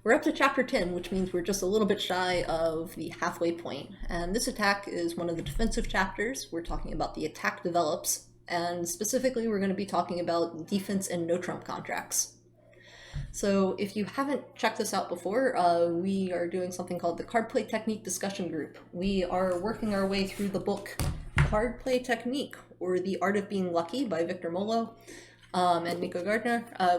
We're up to chapter 10, which means we're just a little bit shy of the halfway point. And this attack is one of the defensive chapters. We're talking about the attack develops, and specifically we're going to be talking about defense and no-trump contracts. So if you haven't checked this out before, we are doing something called the Card Play Technique Discussion Group. We are working our way through the book Card Play Technique, or The Art of Being Lucky by Victor Mollo and Nico.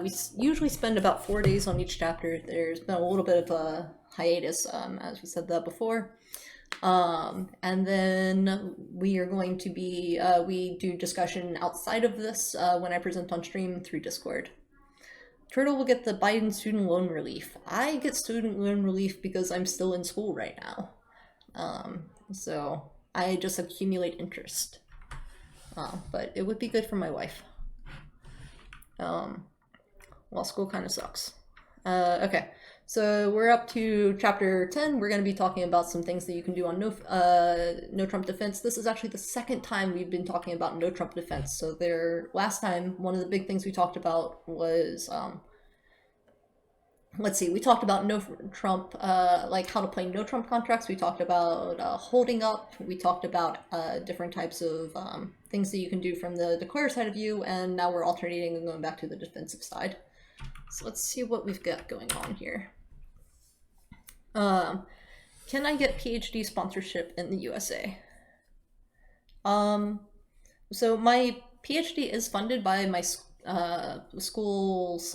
We usually spend about 4 days on each chapter. There's been a little bit of a hiatus, as we said that before. And then we are going to be, we do discussion outside of this when I present on stream through Discord. Turtle will get the Biden student loan relief. I get student loan relief because I'm still in school right now. So I just accumulate interest. But it would be good for my wife. Law school kind of sucks. Okay, so we're up to chapter 10. We're going to be talking about some things that you can do on no-trump defense. This is actually the second time we've been talking about no-trump defense. So last time, one of the big things we talked about was, let's see, we talked about no-trump, like how to play no-trump contracts. We talked about holding up. We talked about different types of things that you can do from the declare side of view, and now we're alternating and going back to the defensive side. So let's see what we've got going on here. Can I get PhD sponsorship in the USA? So my PhD is funded by my school /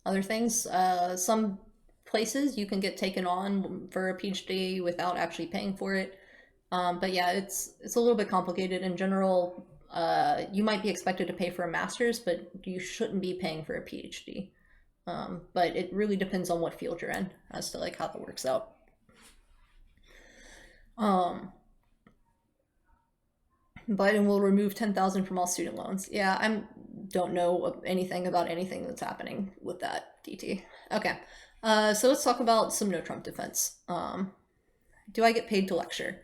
other things. Some places you can get taken on for a PhD without actually paying for it. But yeah, it's a little bit complicated. In general, you might be expected to pay for a master's, but you shouldn't be paying for a PhD. But it really depends on what field you're in as to like how that works out. Biden will remove 10,000 from all student loans. Yeah, I don't know anything about anything that's happening with that, DT. Okay, so let's talk about some no-Trump defense. Do I get paid to lecture?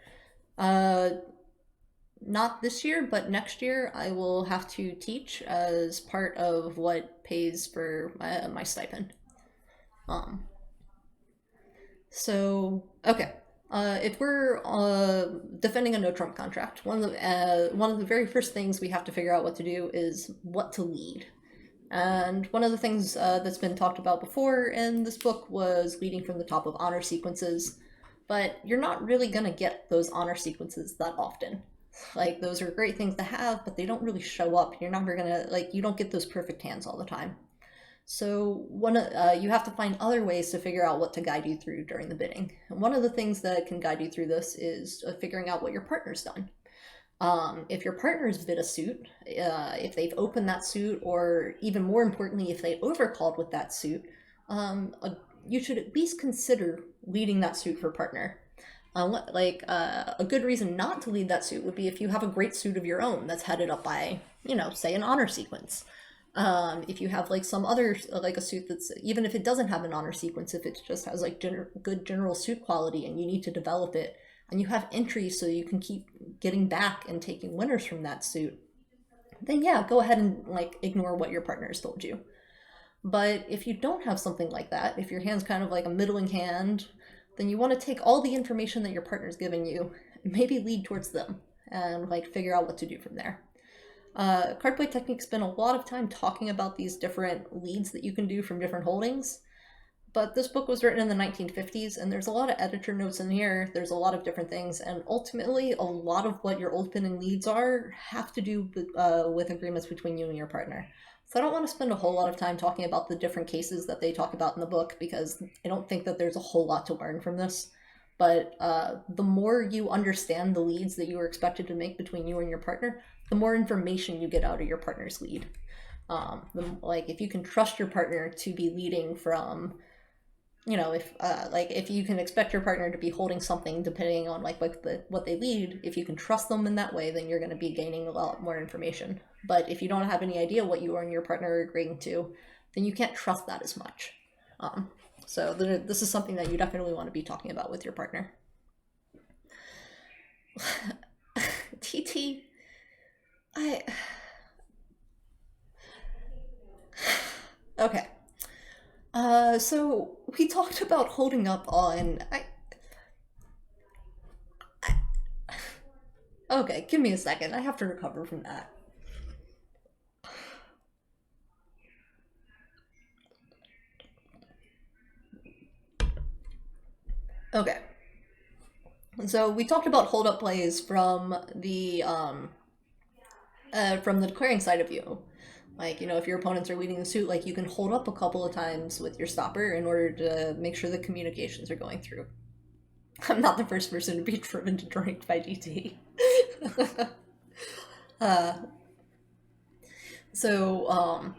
Not this year, but next year I will have to teach as part of what pays for my stipend. So, okay. If we're defending a no-Trump contract, one of the very first things we have to figure out what to do is what to lead. And one of the things that's been talked about before in this book was leading from the top of honor sequences, but you're not really going to get those honor sequences that often. Like, those are great things to have, but they don't really show up. You're never going to, like, you don't get those perfect hands all the time. So you have to find other ways to figure out what to guide you through during the bidding. And one of the things that can guide you through this is figuring out what your partner's done. If your partner's bid a suit, if they've opened that suit, or even more importantly, if they overcalled with that suit, you should at least consider leading that suit for partner. A good reason not to lead that suit would be if you have a great suit of your own that's headed up by, say an honor sequence. If you have like some other, like a suit that's, even if it doesn't have an honor sequence, if it just has like good general suit quality and you need to develop it, and you have entries so you can keep getting back and taking winners from that suit, then yeah, go ahead and like ignore what your partner has told you. But if you don't have something like that, if your hand's kind of like a middling hand, then you want to take all the information that your partner's giving you, and maybe lead towards them and like figure out what to do from there. Card Play Technique spent a lot of time talking about these different leads that you can do from different holdings, but this book was written in the 1950s, and there's a lot of editor notes in here, there's a lot of different things, and ultimately a lot of what your opening leads have to do with agreements between you and your partner. So I don't want to spend a whole lot of time talking about the different cases that they talk about in the book, because I don't think that there's a whole lot to learn from this. But the more you understand the leads that you are expected to make between you and your partner, the more information you get out of your partner's lead. If you can trust your partner to be leading from, if you can expect your partner to be holding something depending on what they lead, if you can trust them in that way, then you're going to be gaining a lot more information. But if you don't have any idea what you and your partner are agreeing to, then you can't trust that as much. So this is something that you definitely want to be talking about with your partner. TT, okay. So we talked about holding up on. Okay, give me a second. I have to recover from that. Okay, so we talked about hold up plays from the declaring side of you. Like, if your opponents are leading the suit, like you can hold up a couple of times with your stopper in order to make sure the communications are going through. I'm not the first person to be driven to drink by DT. uh, so,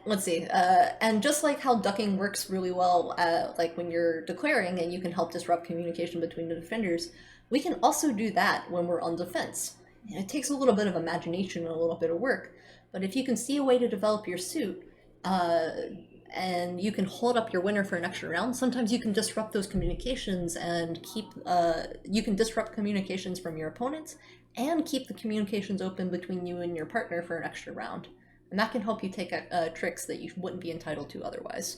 let's see. And just like how ducking works really well, like when you're declaring and you can help disrupt communication between the defenders, we can also do that when we're on defense. And it takes a little bit of imagination and a little bit of work, but if you can see a way to develop your suit, uh, and you can hold up your winner for an extra round, sometimes you can disrupt those communications and you can disrupt communications from your opponents and keep the communications open between you and your partner for an extra round. And that can help you take tricks that you wouldn't be entitled to otherwise.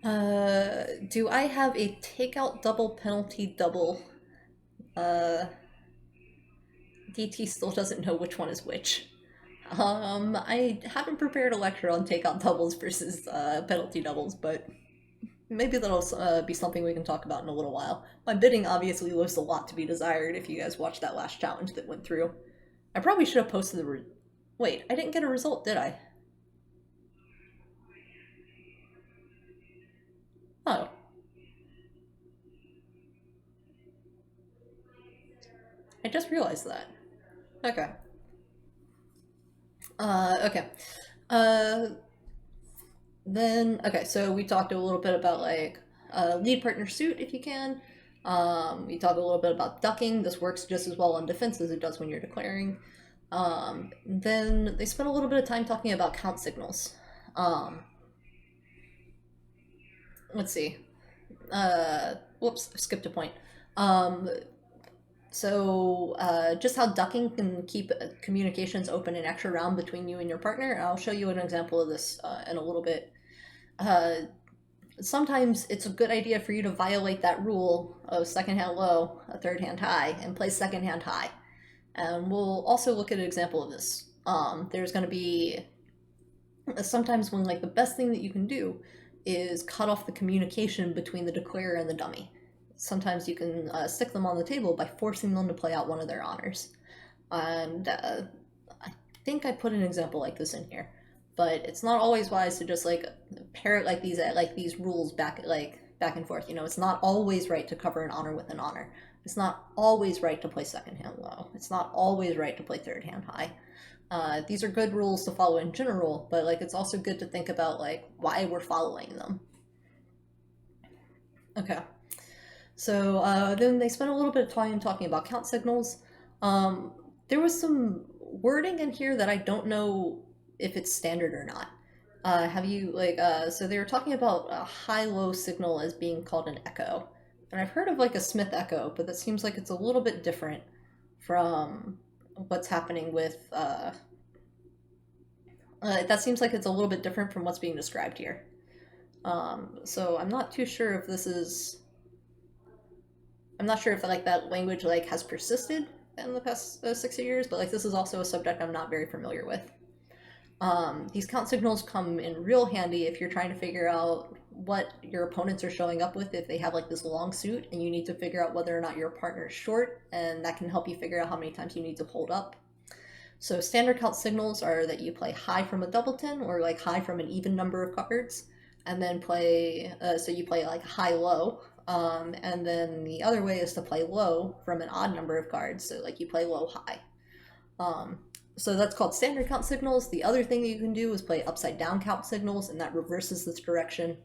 Do I have a takeout double penalty double? Uh, DT still doesn't know which one is which. I haven't prepared a lecture on takeout doubles versus penalty doubles, but maybe that'll be something we can talk about in a little while. My bidding obviously leaves a lot to be desired if you guys watched that last challenge that went through. I probably should have posted the. Wait, I didn't get a result, did I? Oh, I just realized that. Okay. Okay. Uh, then okay. So we talked a little bit about like lead partner suit if you can. We talked a little bit about ducking. This works just as well on defense as it does when you're declaring. Then they spent a little bit of time talking about count signals. Um, let's see. Whoops, I skipped a point. Um, So, just how ducking can keep communications open an extra round between you and your partner. I'll show you an example of this in a little bit. Uh, Sometimes it's a good idea for you to violate that rule of second hand low, a third hand high, and play second hand high. And we'll also look at an example of this. There's going to be sometimes when like the best thing that you can do is cut off the communication between the declarer and the dummy. Sometimes you can stick them on the table by forcing them to play out one of their honors. And I think I put an example like this in here, but it's not always wise to just like parrot like these rules back and forth. It's not always right to cover an honor with an honor. It's not always right to play second hand low. It's not always right to play third hand high. These are good rules to follow in general, but like it's also good to think about like why we're following them. Okay. So then they spent a little bit of time talking about count signals. Um, there was some wording in here that I don't know if it's standard or not. Have you so they were talking about a high-low signal as being called an echo, and I've heard of like a Smith echo, but that seems like it's a little bit different from what's happening with. That seems like it's a little bit different from what's being described here. So I'm not too sure if this is I'm not sure if like that language like has persisted in the past 60 years, but like this is also a subject I'm not very familiar with. These count signals come in real handy if you're trying to figure out what your opponents are showing up with if they have like this long suit and you need to figure out whether or not your partner is short, and that can help you figure out how many times you need to hold up. So standard count signals are that you play high from a doubleton or like high from an even number of cards, and then so you play like high low. And then the other way is to play low from an odd number of cards, so like you play low high. Um, so that's called standard count signals. The other thing that you can do is play upside down count signals, and that reverses this direction.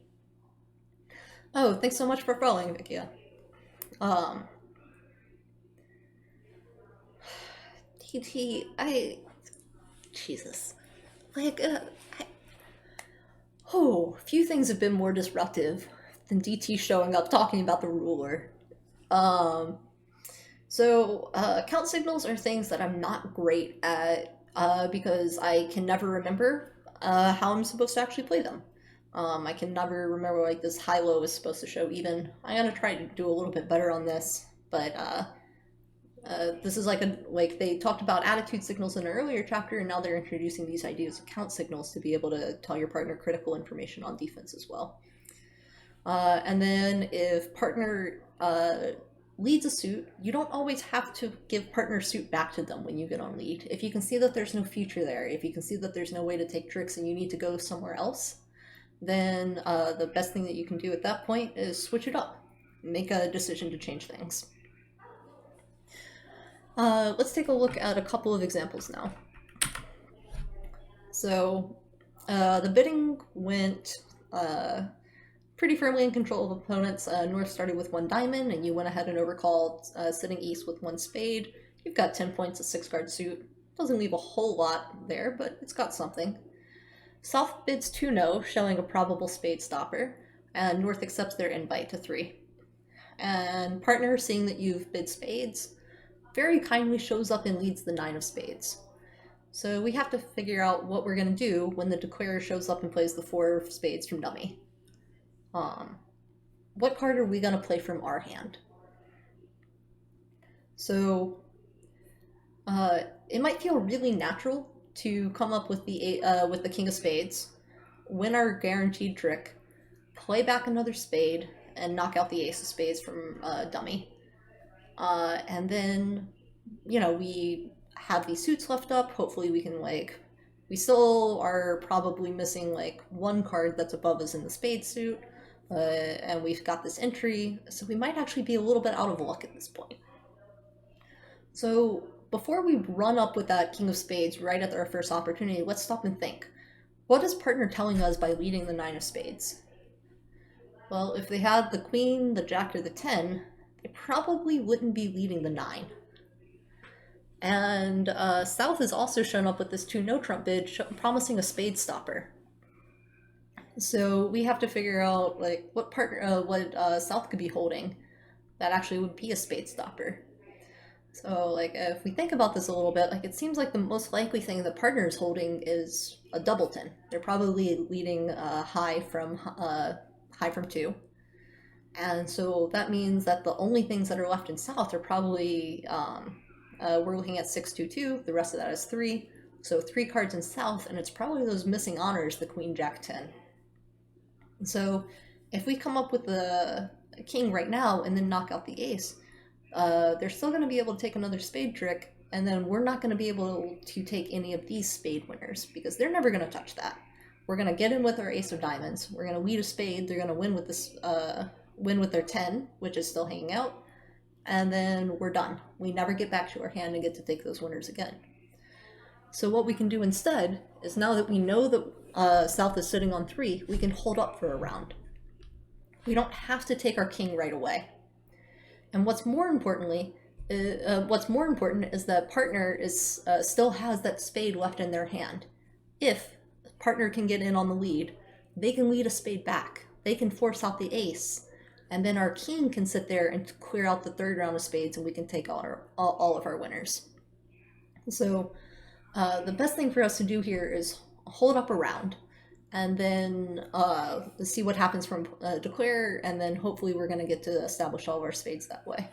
Oh, thanks so much for following, Vikia. Um, Jesus. Like, I, few things have been more disruptive than DT showing up talking about the ruler. Um, count signals are things that I'm not great at because I can never remember how I'm supposed to actually play them. I can never remember like this high-low is supposed to show even. I'm gonna try to do a little bit better on this, but this is like they talked about attitude signals in an earlier chapter, and now they're introducing these ideas of count signals to be able to tell your partner critical information on defense as well. And then if partner leads a suit, you don't always have to give partner suit back to them when you get on lead. If you can see that there's no future there, if you can see that there's no way to take tricks and you need to go somewhere else, then the best thing that you can do at that point is switch it up. Make a decision to change things. Let's take a look at a couple of examples now. So the bidding went pretty firmly in control of opponents. North started with 1 diamond, and you went ahead and overcalled sitting east with 1 spade. You've got 10 points, a 6-card suit. Doesn't leave a whole lot there, but it's got something. South bids 2 no, showing a probable spade stopper, and North accepts their invite to 3. And partner, seeing that you've bid spades, very kindly shows up and leads the 9 of spades. So we have to figure out what we're going to do when the declarer shows up and plays the 4 of spades from dummy. What card are we going to play from our hand? So it might feel really natural to come up with the king of spades, win our guaranteed trick, play back another spade, and knock out the ace of spades from dummy. And then, you know, we have these suits left up. Hopefully we can, like, we still are probably missing, like, 1 card that's above us in the spade suit. And we've got this entry, so we might actually be a little bit out of luck at this point. So before we run up with that king of spades right at our first opportunity, let's stop and think. What is partner telling us by leading the 9 of spades? Well, if they had the queen, the jack, or the 10, they probably wouldn't be leading the 9. And South has also shown up with this 2 no-trump bid, promising a spade stopper. So we have to figure out like what partner, what South could be holding that actually would be a spade stopper. So like if we think about this a little bit, like it seems like the most likely thing that partner is holding is a doubleton. They're probably leading high from 2, and so that means that the only things that are left in South are probably we're looking at 6-2-2. The rest of that is 3, so 3 cards in South, and it's probably those missing honors, the queen, jack, 10. So if we come up with the king right now and then knock out the ace, they're still going to be able to take another spade trick, and then we're not going to be able to take any of these spade winners because they're never going to touch that. We're going to get in with our ace of diamonds. We're going to lead a spade. They're going to win with this, win with their 10, which is still hanging out, and then we're done. We never get back to our hand and get to take those winners again. So what we can do instead is, now that we know that South is sitting on 3, we can hold up for a round. We don't have to take our king right away. And what's more important is that partner is still has that spade left in their hand. If partner can get in on the lead, they can lead a spade back. They can force out the ace, and then our king can sit there and clear out the 3rd round of spades, and we can take all of our winners. So the best thing for us to do here is hold up a round, and then see what happens from declare, and then hopefully we're going to get to establish all of our spades that way.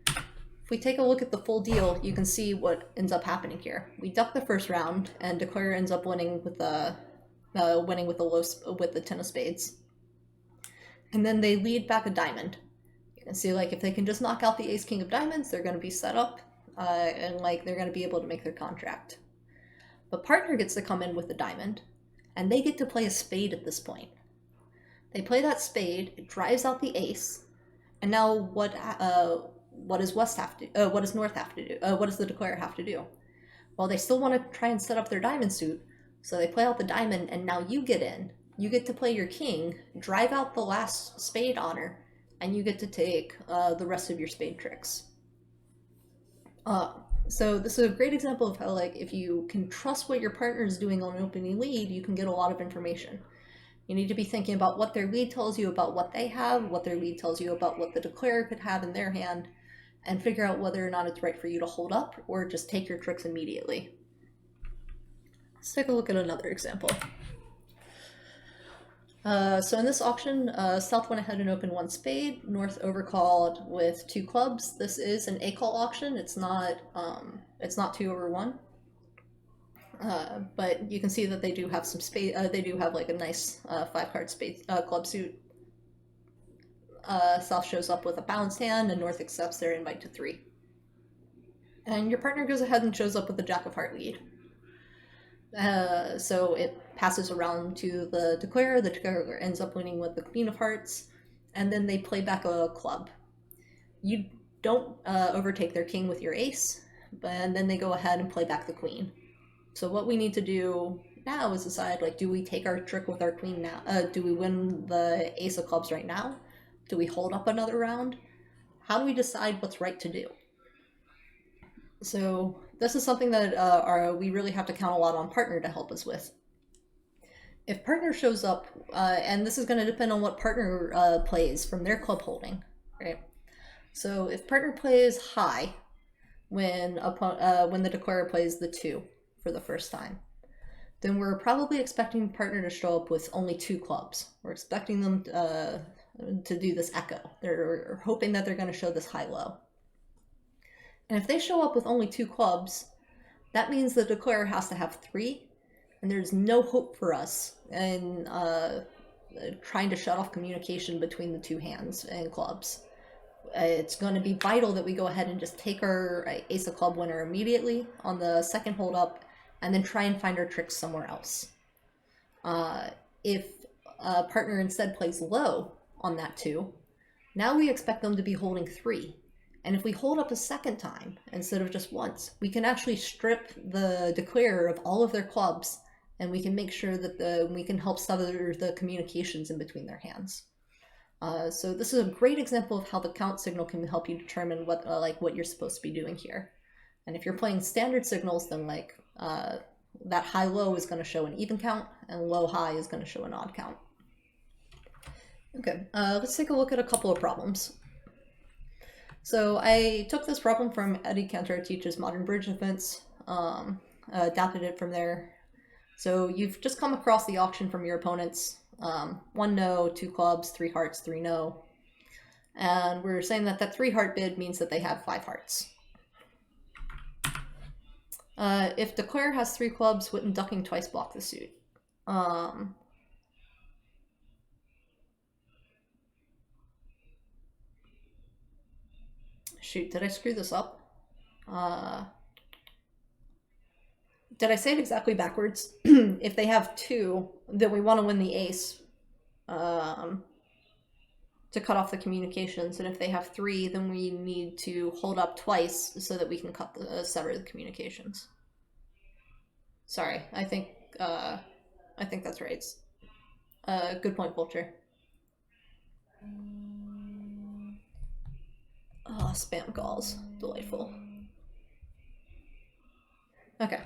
If we take a look at the full deal, you can see what ends up happening here. We duck the first round, and declare ends up winning with the 10 of spades, and then they lead back a diamond. You can see, like, if they can just knock out the ace king of diamonds, they're going to be set up, and like they're going to be able to make their contract. But partner gets to come in with the diamond, and they get to play a spade at this point. They play that spade, it drives out the ace, and now what does North have to do? What does the declarer have to do? Well, they still want to try and set up their diamond suit, so they play out the diamond, and now you get in. You get to play your king, drive out the last spade honor, and you get to take the rest of your spade tricks. So this is a great example of how, like, if you can trust what your partner is doing on an opening lead, you can get a lot of information. You need to be thinking about what their lead tells you about what they have, what their lead tells you about what the declarer could have in their hand, and figure out whether or not it's right for you to hold up or just take your tricks immediately. Let's take a look at another example. So in this auction, South went ahead and opened one spade, North overcalled with two clubs. This is an A-call auction. It's not 2/1. But you can see that they do have some spade. They do have like a nice 5-card spade club suit. South shows up with a balanced hand, and North accepts their invite to 3. And your partner goes ahead and shows up with the Jack of Heart lead. So it passes around to the declarer. The declarer ends up winning with the Queen of Hearts, and then they play back a club. You don't overtake their king with your ace, and then they go ahead and play back the queen. So what we need to do now is decide, like, do we take our trick with our queen now? Do we win the ace of clubs right now? Do we hold up another round? How do we decide what's right to do? So this is something that we really have to count a lot on partner to help us with. If partner shows up, and this is going to depend on what partner plays from their club holding, right? So if partner plays high when the declarer plays the 2 for the first time, then we're probably expecting partner to show up with only 2 clubs. We're expecting them to do this echo. They're hoping that they're going to show this high-low. And if they show up with only 2 clubs, that means the declarer has to have 3, and there's no hope for us in trying to shut off communication between the 2 hands and clubs. It's going to be vital that we go ahead and just take our ace of club winner immediately on the second hold up, and then try and find our tricks somewhere else. If partner instead plays low on that 2, now we expect them to be holding 3. And if we hold up a second time instead of just once, we can actually strip the declarer of all of their clubs, and we can make sure that we can help sever the communications in between their hands. So this is a great example of how the count signal can help you determine what you're supposed to be doing here. And if you're playing standard signals, then that high-low is going to show an even count, and low-high is going to show an odd count. Okay, let's take a look at a couple of problems. So I took this problem from Eddie Cantor Teaches Modern Bridge Defense, adapted it from there. So you've just come across the auction from your opponents. 1 no, 2 clubs, 3 hearts, 3 no. And we're saying that that 3 heart bid means that they have 5 hearts. If declarer has 3 clubs, wouldn't ducking twice block the suit? Shoot, did I screw this up? Did I say it exactly backwards? If they have 2, then we want to win the ace to cut off the communications. And if they have 3, then we need to hold up twice so that we can sever the communications. Sorry, I think that's right. Good point, Vulture. Oh, spam calls. Delightful. Okay.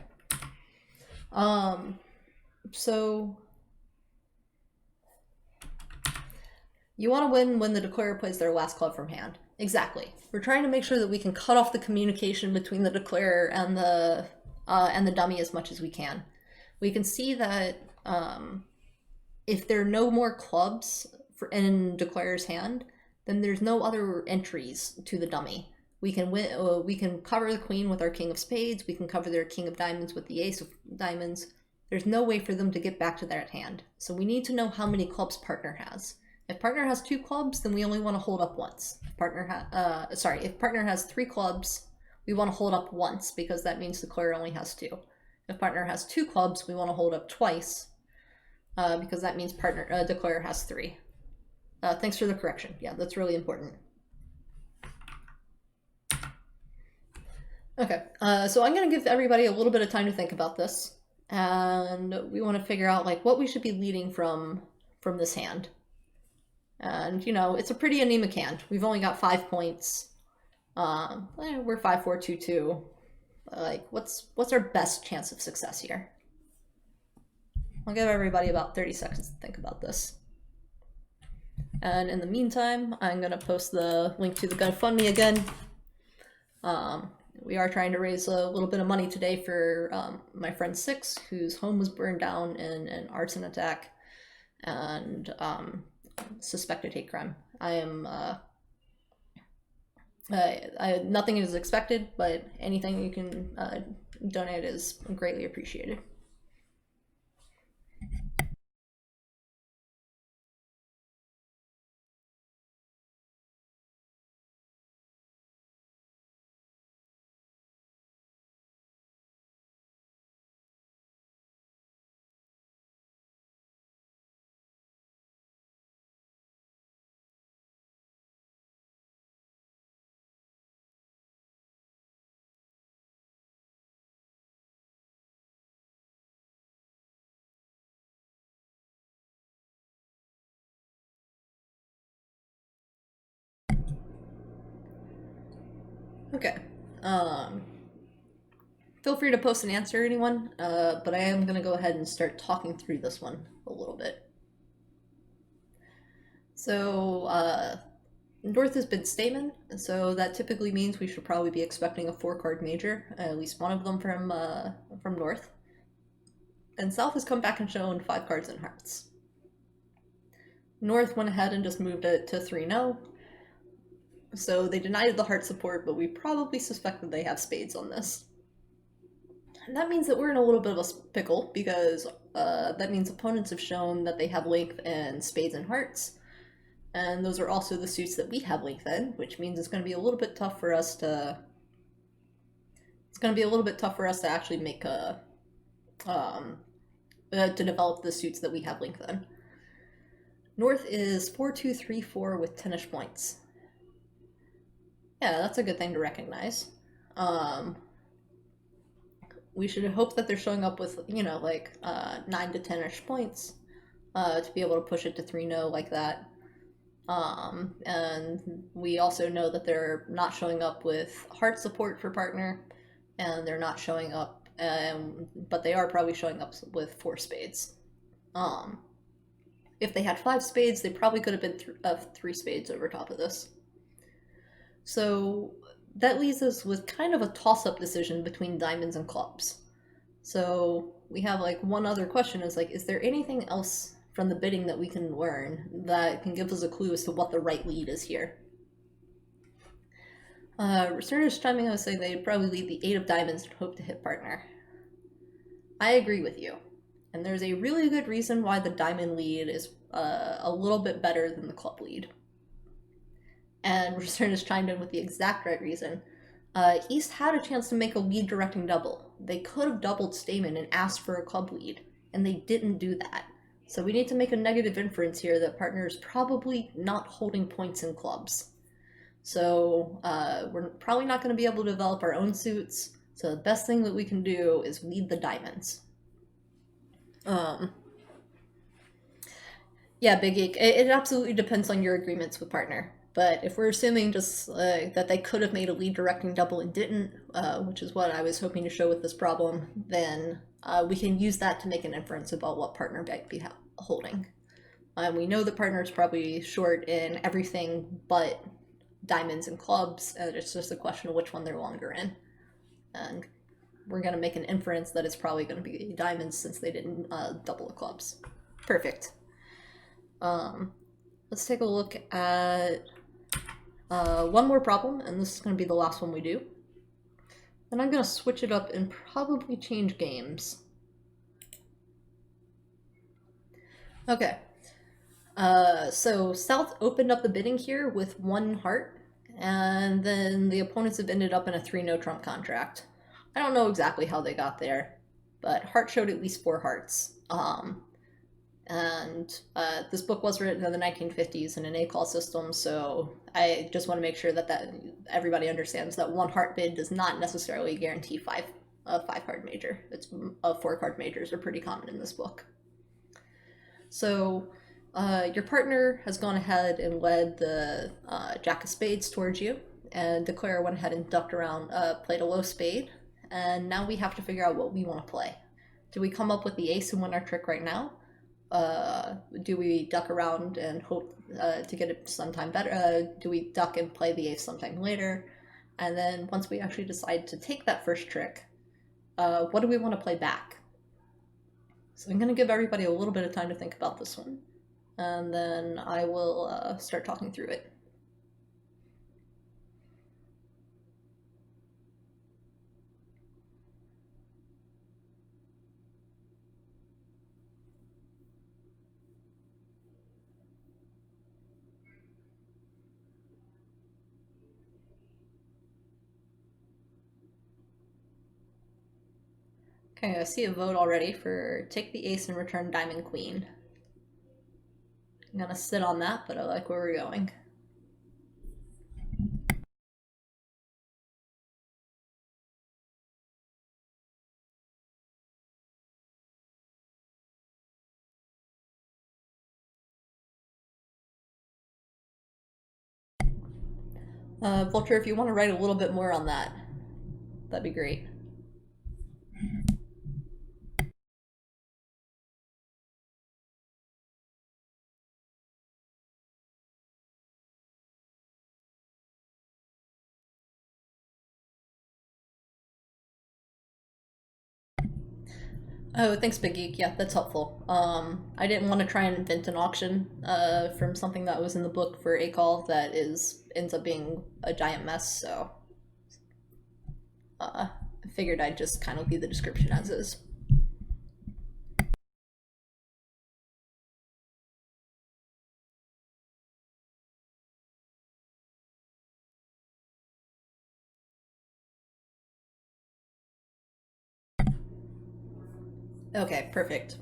So you want to win when the declarer plays their last club from hand. Exactly. We're trying to make sure that we can cut off the communication between the declarer and the dummy as much as we can. We can see that if there are no more clubs in declarer's hand, then there's no other entries to the dummy. We can win. We can cover the queen with our king of spades. We can cover their king of diamonds with the ace of diamonds. There's no way for them to get back to that hand. So we need to know how many clubs partner has. If partner has 2 clubs, then we only want to hold up once. If partner has 3 clubs, we want to hold up once because that means the declarer only has 2. If partner has 2 clubs, we want to hold up twice because that means declarer has 3. Thanks for the correction. Yeah, that's really important. Okay, so I'm going to give everybody a little bit of time to think about this, and we want to figure out what we should be leading from this hand. And it's a pretty anemic hand. We've only got 5 points. We're 5-4-2-2. What's our best chance of success here? I'll give everybody about 30 seconds to think about this. And in the meantime, I'm going to post the link to the GoFundMe again. We are trying to raise a little bit of money today for my friend Six, whose home was burned down in an arson attack and suspected hate crime. Nothing is expected, but anything you can donate is greatly appreciated. Okay. Um, Feel free to post an answer, anyone, but I am going to go ahead and start talking through this one a little bit. So, North has been Stamen, so that typically means we should probably be expecting a 4-card major, at least one of them from North. And South has come back and shown 5 cards in Hearts. North went ahead and just moved it to 3-0, so they denied the Heart support, but we probably suspect that they have Spades on this. And that means that we're in a little bit of a pickle, because that means opponents have shown that they have length in Spades and Hearts, and those are also the suits that we have length in, which means it's going to be a little bit tough for us to... It's going to be a little bit tough for us to actually make a... to develop the suits that we have length in. North is 4-2-3-4 with 10-ish points. Yeah, that's a good thing to recognize. We should hope that they're showing up with, 9 to 10-ish points to be able to push it to 3-0 like that. And we also know that they're not showing up with Heart support for partner, and they're not showing up, but they are probably showing up with 4 Spades. If they had 5 Spades, they probably could have been 3 Spades over top of this. So that leaves us with kind of a toss-up decision between diamonds and clubs. So we have one other question is there anything else from the bidding that we can learn that can give us a clue as to what the right lead is here? Researchers chiming in saying they'd probably lead the 8 of diamonds and hope to hit partner. I agree with you. And there's a really good reason why the diamond lead is a little bit better than the club lead. And researchers chimed in with the exact right reason. East had a chance to make a lead directing double. They could have doubled Stamen and asked for a club lead, and they didn't do that. So we need to make a negative inference here that partner is probably not holding points in clubs. So we're probably not going to be able to develop our own suits, so the best thing that we can do is lead the diamonds. Yeah, Big Geek, it absolutely depends on your agreements with partner. But if we're assuming just that they could have made a lead directing double and didn't, which is what I was hoping to show with this problem, then we can use that to make an inference about what partner might be holding. We know that partner is probably short in everything but diamonds and clubs, and it's just a question of which one they're longer in. And we're going to make an inference that it's probably going to be diamonds since they didn't double the clubs. Perfect. Let's take a look at one more problem, and this is going to be the last one we do. Then I'm going to switch it up and probably change games. Okay. So South opened up the bidding here with 1 heart, and then the opponents have ended up in a 3 no-trump contract. I don't know exactly how they got there, but Heart showed at least 4 hearts. And this book was written in the 1950s in an A-call system, so I just want to make sure that everybody understands that 1 heart bid does not necessarily guarantee a 5-card major. It's 4-card majors are pretty common in this book. So your partner has gone ahead and led the Jack of Spades towards you, and Declare went ahead and ducked around, played a low spade, and now we have to figure out what we want to play. Do we come up with the ace and win our trick right now? Do we duck around and hope to get it sometime better? Do we duck and play the ace sometime later? And then once we actually decide to take that first trick, what do we want to play back? So I'm going to give everybody a little bit of time to think about this one, and then I will start talking through it. Okay, I see a vote already for take the ace and return diamond queen. I'm gonna sit on that, but I like where we're going. Vulture, if you want to write a little bit more on that, that'd be great. Oh, thanks, Big Geek. Yeah, that's helpful. I didn't want to try and invent an auction from something that was in the book for ACAL that ends up being a giant mess, so I figured I'd just kind of leave the description as is. Okay, perfect.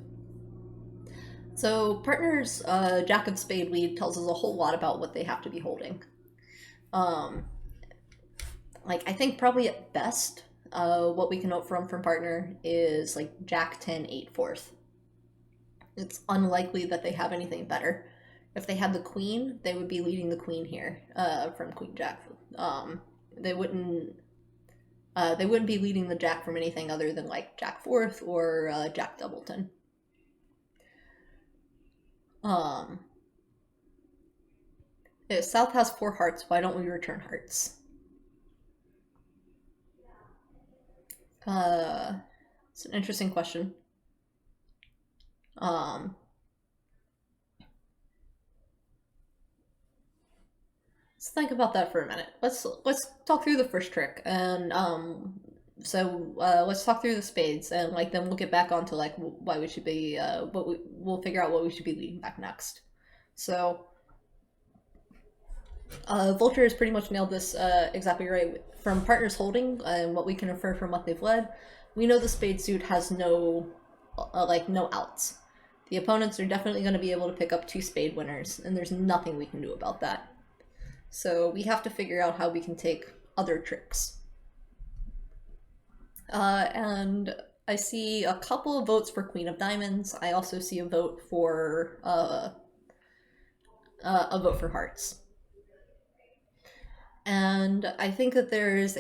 So partners, Jack of Spade lead tells us a whole lot about what they have to be holding. Um, like I think probably at best, what we can note from partner is like Jack 10 8 fourth. It's unlikely that they have anything better. If they had the queen, they would be leading the queen here from Queen Jack. They wouldn't. They wouldn't be leading the Jack from anything other than like Jack fourth or Jack Doubleton. If South has 4 hearts, why don't we return hearts? It's an interesting question. Let's think about that for a minute. Let's talk through the first trick, and let's talk through the spades, and like then we'll get back onto like why we should be we'll figure out what we should be leading back next. So Vulture has pretty much nailed this exactly right. From partners holding and what we can infer from what they've led, we know the spade suit has no outs. The opponents are definitely going to be able to pick up 2 spade winners, and there's nothing we can do about that. So we have to figure out how we can take other tricks. And I see a couple of votes for Queen of Diamonds. I also see a vote for hearts. And I think that there's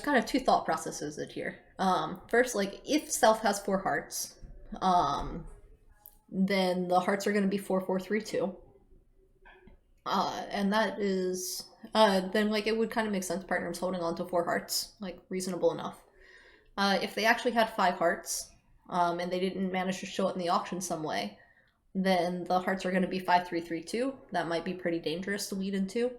kind of 2 thought processes in here. First, like if South has 4 hearts, then the hearts are going to be 4 4 3 2. And that is then like it would kind of make sense partners holding on to 4 hearts, like reasonable enough. If they actually had 5 hearts, and they didn't manage to show it in the auction some way, then the hearts are going to be 5 3 3 2. That might be pretty dangerous to lead into.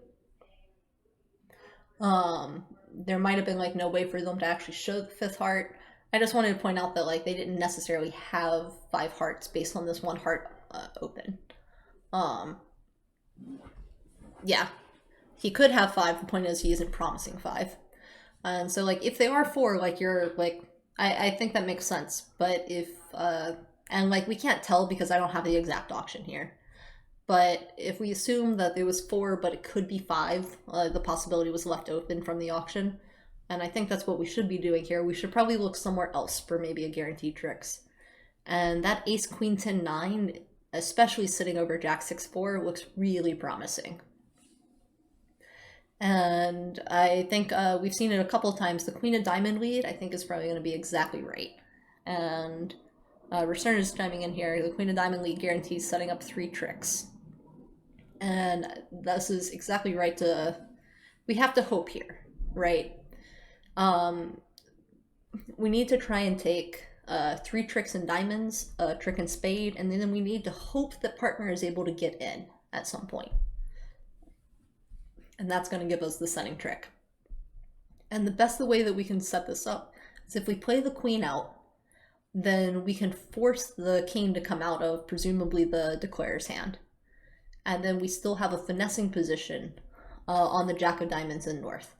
There might have been like no way for them to actually show the 5th heart. I just wanted to point out that like they didn't necessarily have 5 hearts based on this 1 heart open. Yeah, he could have 5. The point is he isn't promising 5. And so like if they are 4, like you're like I think that makes sense. But if and like we can't tell because I don't have the exact auction here. But if we assume that it was 4, but it could be 5, the possibility was left open from the auction. And I think that's what we should be doing here. We should probably look somewhere else for maybe a guaranteed tricks. And that ace queen 10 9, especially sitting over jack 6 4, looks really promising. And I think we've seen it a couple of times. The queen of diamond lead, I think, is probably going to be exactly right. And Return is chiming in here. The queen of diamond lead guarantees setting up 3 tricks. And this is exactly right to, we have to hope here, right? Um, we need to try and take 3 tricks and diamonds, a trick and spade, and then we need to hope that partner is able to get in at some point. And that's going to give us the setting trick. And the best way that we can set this up is if we play the queen out, then we can force the king to come out of presumably the declarer's hand. And then we still have a finessing position on the jack of diamonds in north.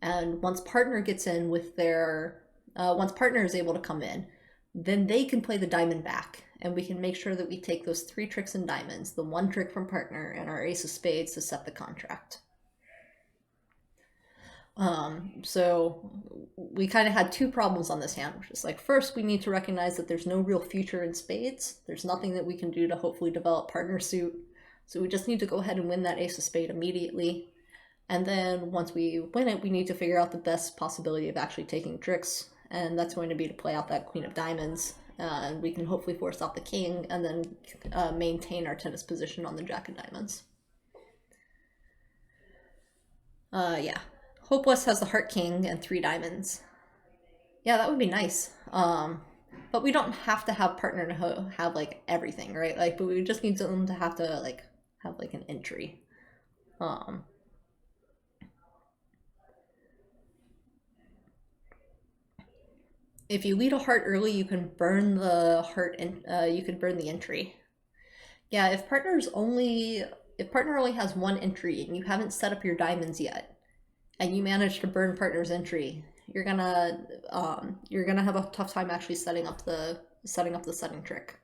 And once partner gets in with their, once partner is able to come in, then they can play the diamond back. And we can make sure that we take those 3 tricks and diamonds, the 1 trick from partner and our ace of spades to set the contract. So we kind of had 2 problems on this hand, which is like, first, we need to recognize that there's no real future in spades. There's nothing that we can do to hopefully develop partner suit. So we just need to go ahead and win that ace of spade immediately. And then once we win it, we need to figure out the best possibility of actually taking tricks. And that's going to be to play out that queen of diamonds. And we can hopefully force out the king and then maintain our tennis position on the jack of diamonds. Yeah. Hopeless has the heart king and 3 diamonds. Yeah, that would be nice. But we don't have to have partner to have like everything, right? Like, but we just need them to have to like have like an entry. If you lead a heart early, you can burn the heart and you can burn the entry. Yeah, if partner only has 1 entry and you haven't set up your diamonds yet, and you manage to burn partner's entry, you're gonna have a tough time actually setting up the setting trick.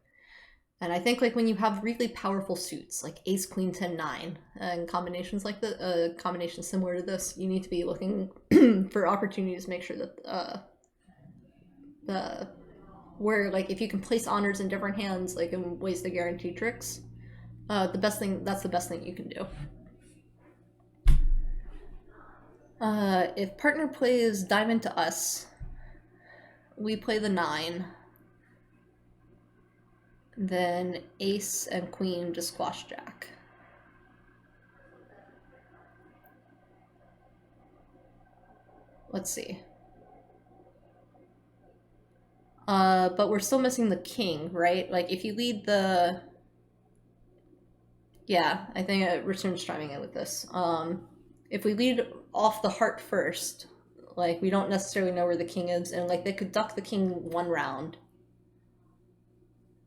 And I think like when you have really powerful suits like ace queen 10 9 and combinations like the combinations similar to this, you need to be looking for opportunities to make sure that where like if you can place honors in different hands like in ways to guarantee tricks, that's the best thing you can do. If partner plays diamond to us, we play the 9, then ace and queen to squash jack. Let's see. But we're still missing the king, right? Like if you lead the... Yeah, I think Return's chiming in with this. If we lead off the heart first, like we don't necessarily know where the king is, and like they could duck the king 1 round,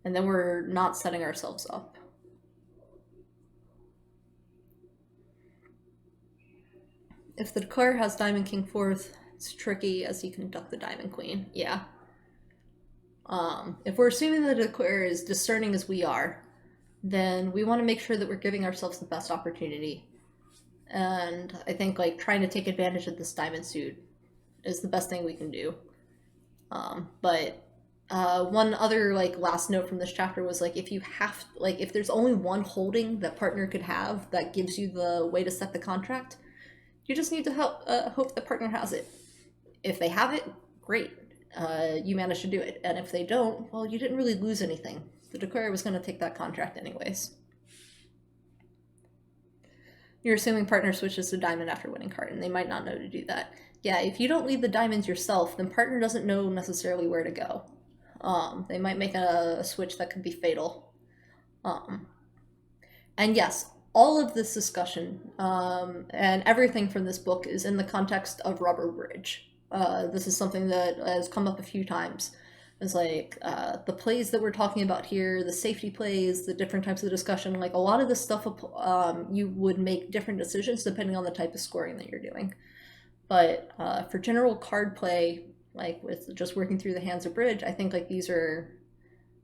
and then we're not setting ourselves up. If the declare has diamond king 4th, it's tricky as you can duck the diamond queen. Yeah. If we're assuming the declare is discerning as we are, then we want to make sure that we're giving ourselves the best opportunity. And I think like trying to take advantage of this diamond suit is the best thing we can do. But one other like last note from this chapter was like if there's only 1 holding that partner could have that gives you the way to set the contract, you just need to hope the partner has it. If they have it, great. You managed to do it. And if they don't, well, you didn't really lose anything. The declarer was going to take that contract anyways. You're assuming partner switches to diamond after winning card, and they might not know to do that. Yeah, if you don't lead the diamonds yourself, then partner doesn't know necessarily where to go. They might make a switch that could be fatal. And yes, all of this discussion and everything from this book is in the context of Rubber Bridge. This is something that has come up a few times. It's like the plays that we're talking about here, the safety plays, the different types of discussion, like a lot of this stuff, you would make different decisions depending on the type of scoring that you're doing. But for general card play, like with just working through the hands of bridge, I think like these are,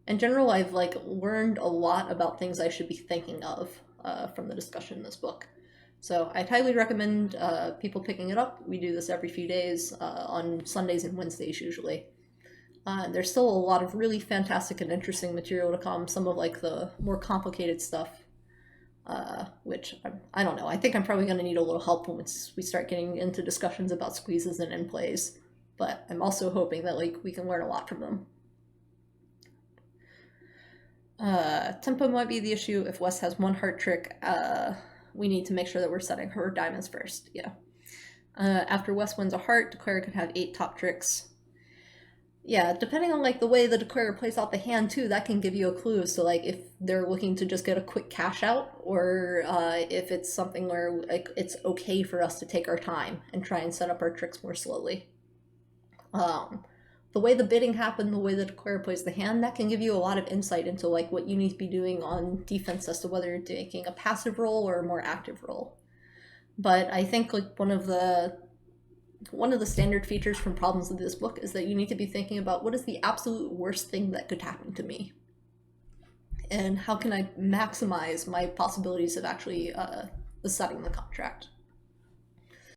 in general, I've like learned a lot about things I should be thinking of from the discussion in this book. So I'd highly recommend people picking it up. We do this every few days on Sundays and Wednesdays usually. There's still a lot of really fantastic and interesting material to come. Some of like the more complicated stuff, which I don't know. I think I'm probably going to need a little help once we start getting into discussions about squeezes and end plays. But I'm also hoping that like we can learn a lot from them. Tempo might be the issue. If West has one heart trick, we need to make sure that we're setting her diamonds first. Yeah. After West wins a heart, declarer could have 8 top tricks. Yeah, depending on like the way the declarer plays out the hand too, that can give you a clue as to like if they're looking to just get a quick cash out, or if it's something where like it's okay for us to take our time and try and set up our tricks more slowly. The way the bidding happened, the way the declarer plays the hand, that can give you a lot of insight into like what you need to be doing on defense as to whether you're taking a passive role or a more active role. But I think like one of the standard features from problems of this book is that you need to be thinking about what is the absolute worst thing that could happen to me, and how can I maximize my possibilities of actually setting the contract.